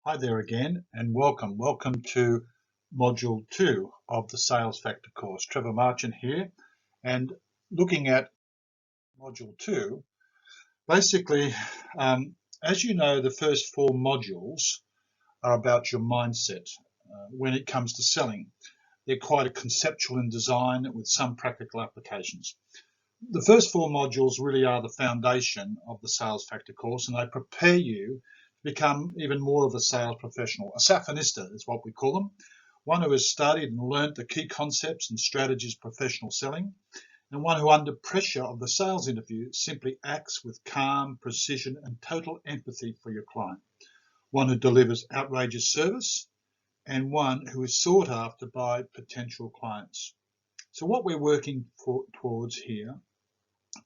Hi there again, and welcome. Welcome to Module 2 of the Sales Factor course. Trevor Marchant here, and looking at Module 2, basically, as you know, the first 4 modules are about your mindset when it comes to selling. They're quite a conceptual in design with some practical applications. The first 4 modules really are the foundation of the Sales Factor course, and they prepare you become even more of a sales professional. A safinista is what we call them, one who has studied and learnt the key concepts and strategies of professional selling, and one who under pressure of the sales interview simply acts with calm, precision and total empathy for your client, one who delivers outrageous service, and one who is sought after by potential clients. So what we're working towards here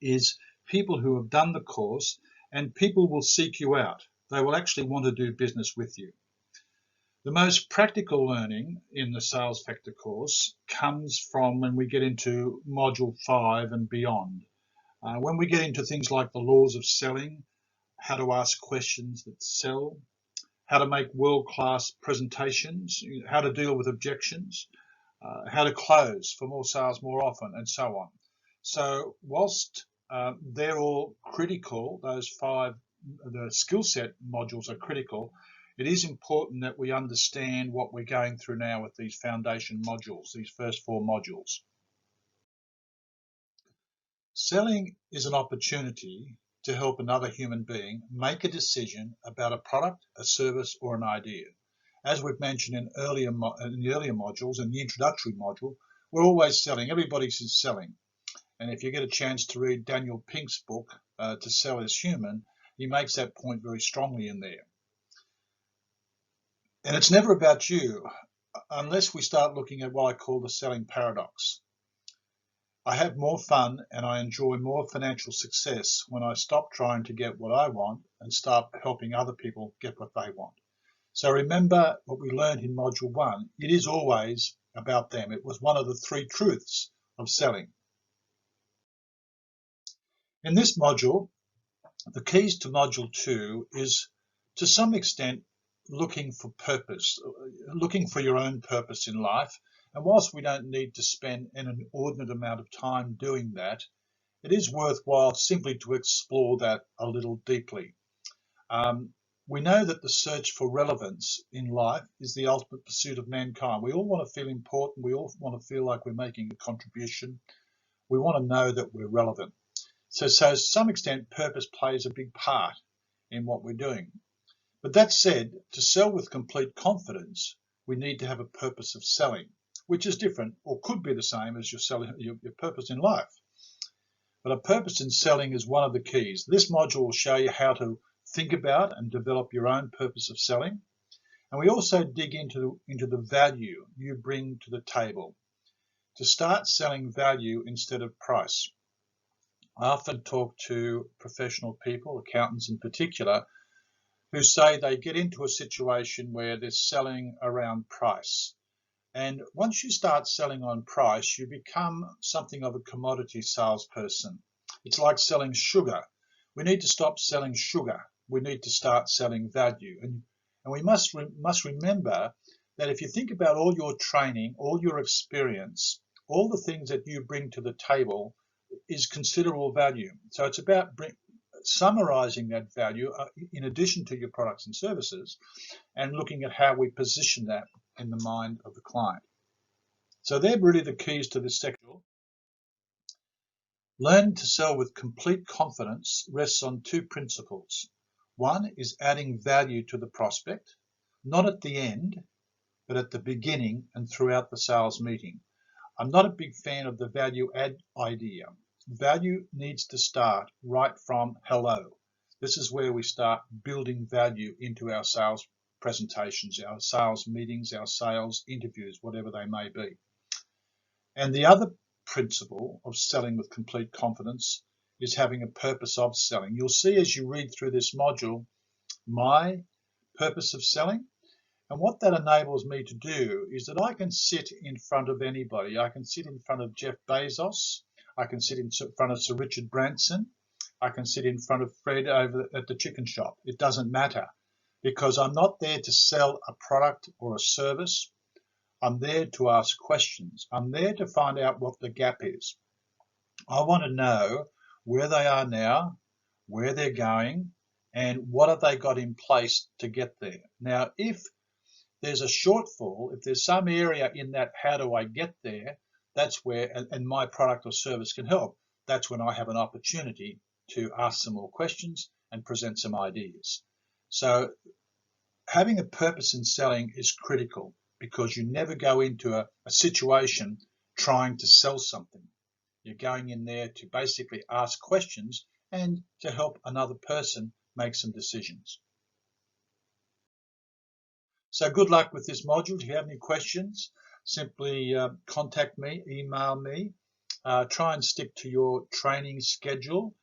is people who have done the course, and people will seek you out. They will actually want to do business with you. The most practical learning in the Sales Factor course comes from when we get into Module 5 and beyond. When we get into things like the laws of selling, how to ask questions that sell, how to make world-class presentations, how to deal with objections, how to close for more sales more often, and so on. So whilst they're all critical, those 5, the skill set modules are critical, it is important that we understand what we're going through now with these foundation modules, these first 4 modules. Selling is an opportunity to help another human being make a decision about a product, a service, or an idea. As we've mentioned in the earlier modules, in the introductory module, we're always selling. Everybody's selling. And if you get a chance to read Daniel Pink's book, To Sell is Human, he makes that point very strongly in there. And it's never about you unless we start looking at what I call the selling paradox. I have more fun and I enjoy more financial success when I stop trying to get what I want and start helping other people get what they want. So remember what we learned in Module 1. It is always about them. It was one of the 3 truths of selling. In this module, the keys to Module 2 is, to some extent, looking for purpose, looking for your own purpose in life. And whilst we don't need to spend an inordinate amount of time doing that, it is worthwhile simply to explore that a little deeply. We know that the search for relevance in life is the ultimate pursuit of mankind. We all want to feel important. We all want to feel like we're making a contribution. We want to know that we're relevant. So to some extent, purpose plays a big part in what we're doing. But that said, to sell with complete confidence, we need to have a purpose of selling, which is different or could be the same as your purpose in life. But a purpose in selling is one of the keys. This module will show you how to think about and develop your own purpose of selling. And we also dig into the value you bring to the table. To start selling value instead of price. I often talk to professional people, accountants in particular, who say they get into a situation where they're selling around price. And once you start selling on price, you become something of a commodity salesperson. It's like selling sugar. We need to stop selling sugar. We need to start selling value. And we must remember that if you think about all your training, all your experience, all the things that you bring to the table is considerable value. So it's about summarizing that value in addition to your products and services, and looking at how we position that in the mind of the client. So they're really the keys to this section. Learn to sell with complete confidence rests on 2 principles. One is adding value to the prospect, not at the end, but at the beginning and throughout the sales meeting. I'm not a big fan of the value add idea. Value needs to start right from hello. This is where we start building value into our sales presentations, our sales meetings, our sales interviews, whatever they may be. And the other principle of selling with complete confidence is having a purpose of selling. You'll see as you read through this module, my purpose of selling. And what that enables me to do is that I can sit in front of anybody. I can sit in front of Jeff Bezos. I can sit in front of Sir Richard Branson. I can sit in front of Fred over at the chicken shop. It doesn't matter. because I'm not there to sell a product or a service. I'm there to ask questions. I'm there to find out what the gap is. I want to know where they are now, where they're going, and what have they got in place to get there. Now, if there's a shortfall, if there's some area in that how do I get there, that's where, and my product or service can help. That's when I have an opportunity to ask some more questions and present some ideas. So having a purpose in selling is critical, because you never go into a situation trying to sell something. You're going in there to basically ask questions and to help another person make some decisions. So good luck with this module. If you have any questions, simply contact me, email me. Try and stick to your training schedule.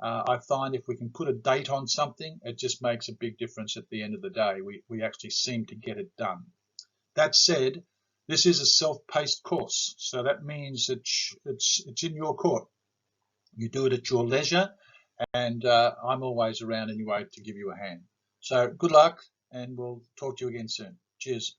I find if we can put a date on something, it just makes a big difference at the end of the day. We actually seem to get it done. That said, this is a self-paced course, so that means it's in your court. You do it at your leisure, and I'm always around anyway to give you a hand. So good luck, and we'll talk to you again soon. Cheers.